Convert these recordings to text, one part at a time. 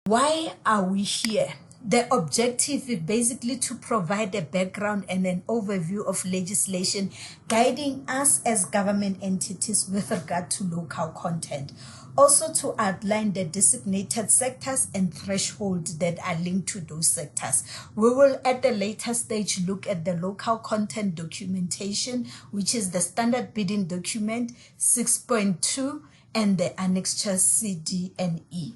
Why are we here? The objective is basically to provide a background and an overview of legislation guiding us as government entities with regard to local content. Also to outline the designated sectors and thresholds that are linked to those sectors. We will at a later stage look at the local content documentation, which is the standard bidding document 6.2 and the annexures C, D, and E.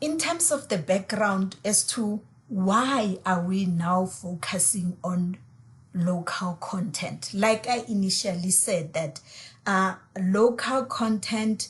In terms of the background as to why are we now focusing on local content, like I initially said that local content,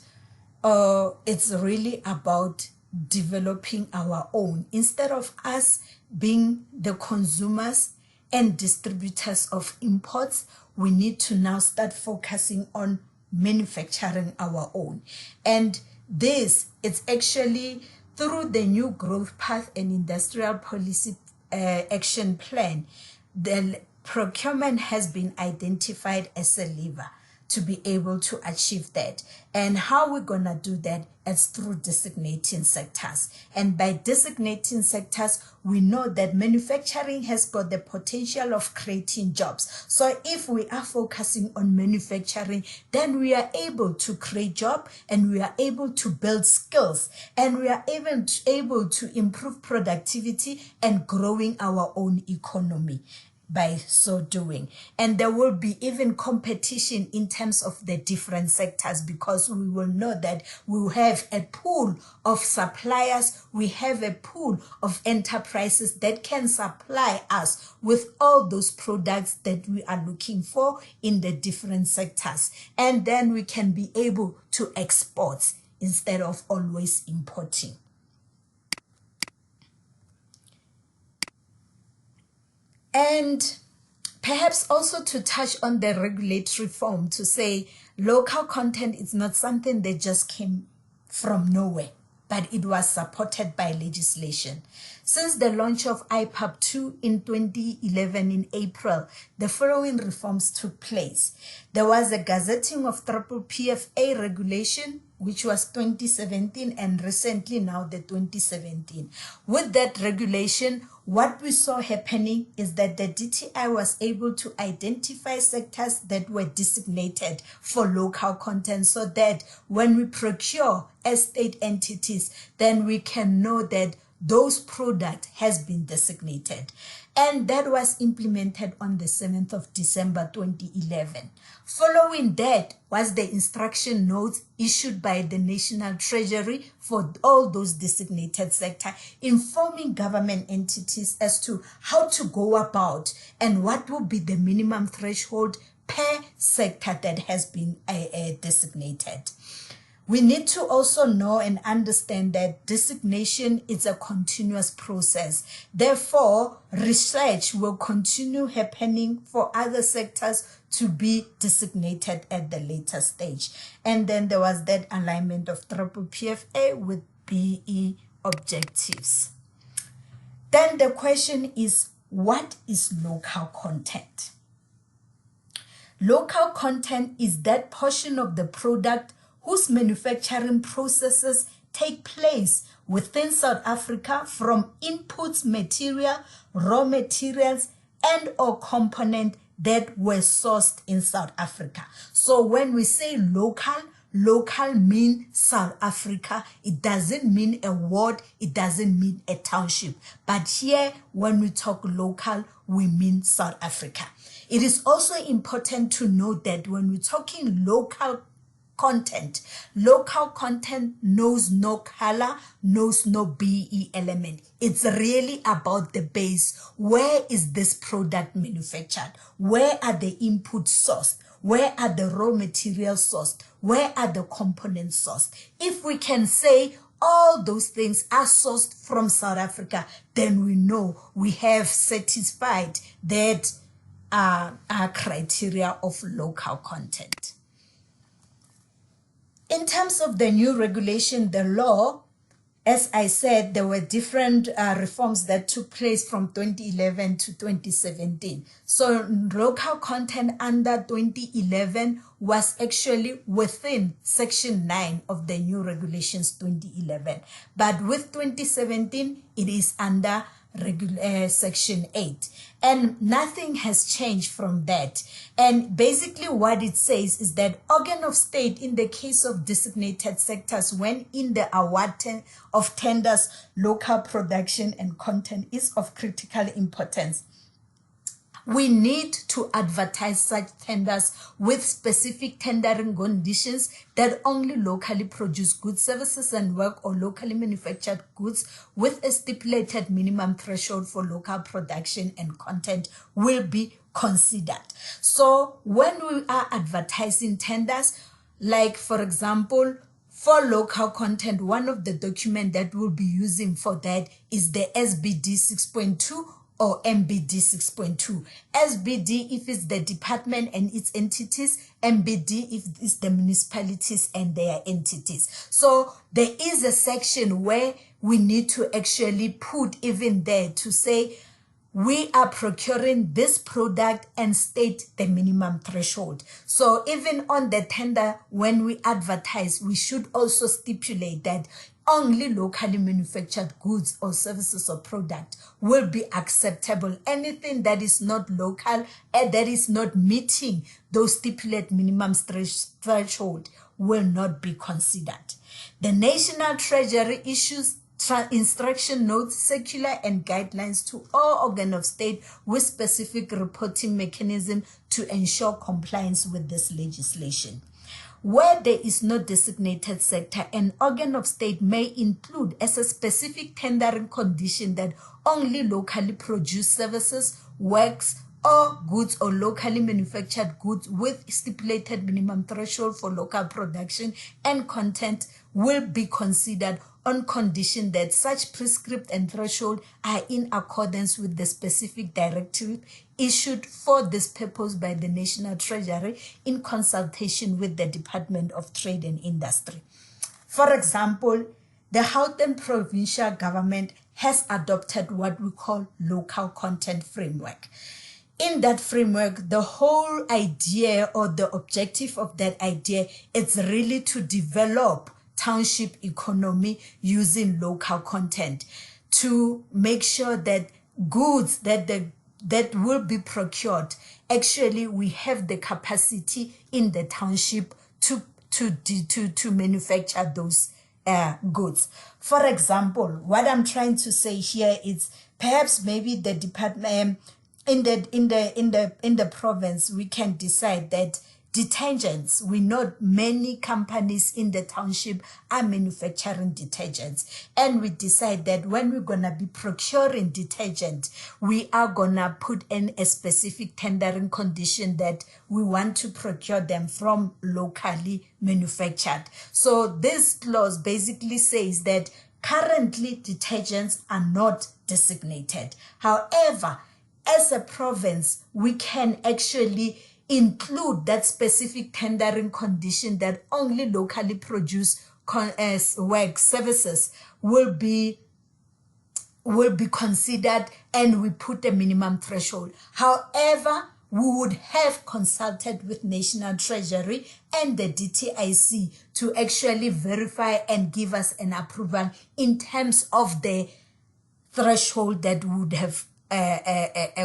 it's really about developing our own instead of us being the consumers and distributors of imports. We need to now start focusing on manufacturing our own, and this it's actually through the new growth path and industrial policy action plan. The procurement has been identified as a lever to be able to achieve that. And how we're going to do that is through designating sectors. And by designating sectors, we know that manufacturing has got the potential of creating jobs. So if we are focusing on manufacturing, then we are able to create jobs, and we are able to build skills, and we are even able to improve productivity and growing our own economy by so doing. And there will be even competition in terms of the different sectors, because we will know that we will have a pool of suppliers, we have a pool of enterprises that can supply us with all those products that we are looking for in the different sectors. And then we can be able to export instead of always importing. And perhaps also to touch on the regulatory form, to say local content is not something that just came from nowhere, but it was supported by legislation. Since the launch of IPAP 2 in 2011 in April, the following reforms took place. There was a gazetting of PPPFA regulation, which was 2017, and recently now the 2017. With that regulation, what we saw happening is that the DTI was able to identify sectors that were designated for local content, so that when we procure as state entities, then we can know that those product has been designated. And that was implemented on the 7th of December 2011. Following that was the instruction notes issued by the National Treasury for all those designated sectors, informing government entities as to how to go about and what will be the minimum threshold per sector that has been designated. We need to also know and understand that designation is a continuous process. Therefore, research will continue happening for other sectors to be designated at the later stage. And then there was that alignment of PPPFA with BE objectives. Then the question is, what is local content? Local content is that portion of the product whose manufacturing processes take place within South Africa from inputs, material, raw materials, and or component that were sourced in South Africa. So when we say local means South Africa. It doesn't mean a ward, it doesn't mean a township. But here, when we talk local, we mean South Africa. It is also important to note that when we're talking local content knows no color, knows no BE element. It's really about the base. Where is this product manufactured? Where are the inputs sourced? Where are the raw materials sourced? Where are the components sourced? If we can say all those things are sourced from South Africa, then we know we have satisfied that our criteria of local content. In terms of the new regulation, the law as I said, there were different reforms that took place from 2011 to 2017. So local content under 2011 was actually within Section 9 of the new regulations 2011. But with 2017, it is under Section 8. And nothing has changed from that. And basically what it says is that organ of state in the case of designated sectors when in the award of tenders, local production and content is of critical importance. We need to advertise such tenders with specific tendering conditions that only locally produced goods, services and work or locally manufactured goods with a stipulated minimum threshold for local production and content will be considered. So when we are advertising tenders, like for example, for local content, one of the documents that we'll be using for that is the SBD 6.2 or MBD 6.2. SBD if it's the department and its entities, MBD if it's the municipalities and their entities. So there is a section where we need to actually put even there to say we are procuring this product and state the minimum threshold. So even on the tender, when we advertise, we should also stipulate that only locally manufactured goods or services or product will be acceptable. Anything that is not local and that is not meeting those stipulated minimum threshold will not be considered. The National Treasury issues instruction notes, circular and guidelines to all organ of state with specific reporting mechanism to ensure compliance with this legislation. Where there is no designated sector, an organ of state may include as a specific tendering condition that only locally produced services, works, or goods or locally manufactured goods with stipulated minimum threshold for local production and content will be considered on condition that such prescript and threshold are in accordance with the specific directive issued for this purpose by the National Treasury in consultation with the Department of Trade and Industry. For example, the Gauteng provincial government has adopted what we call local content framework. In that framework, the whole idea or the objective of that idea is really to develop township economy using local content to make sure that goods that will be procured, actually we have the capacity in the township to manufacture those goods. For example, what I'm trying to say here is perhaps maybe the department in the province we can decide that detergents, we know many companies in the township are manufacturing detergents, and we decide that when we're going to be procuring detergent, we are going to put in a specific tendering condition that we want to procure them from locally manufactured. So this clause basically says that currently detergents are not designated. However, as a province, we can actually include that specific tendering condition that only locally produced work services will be considered, and we put a minimum threshold. However, we would have consulted with National Treasury and the DTIC to actually verify and give us an approval in terms of the threshold that would have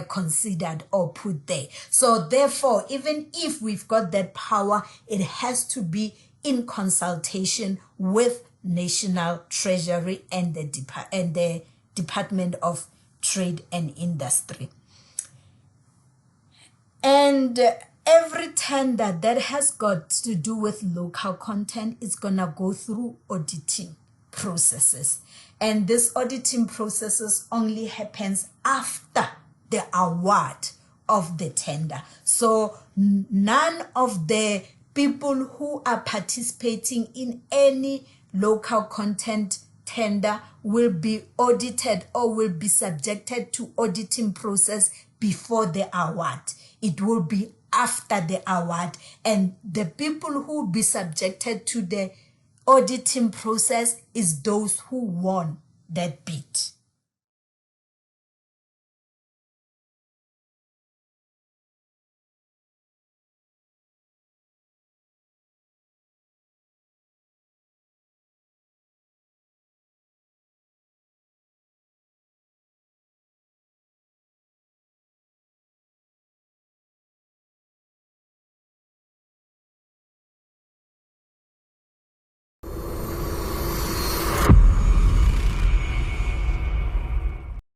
considered or put there. So therefore, even if we've got that power, it has to be in consultation with National Treasury and the Department of Trade and Industry. And every tender that has got to do with local content is gonna go through auditing processes. And this auditing processes only happens after the award of the tender. So none of the people who are participating in any local content tender will be audited or will be subjected to auditing process before the award. It will be after the award, and the people who will be subjected to the auditing process is those who won that bid.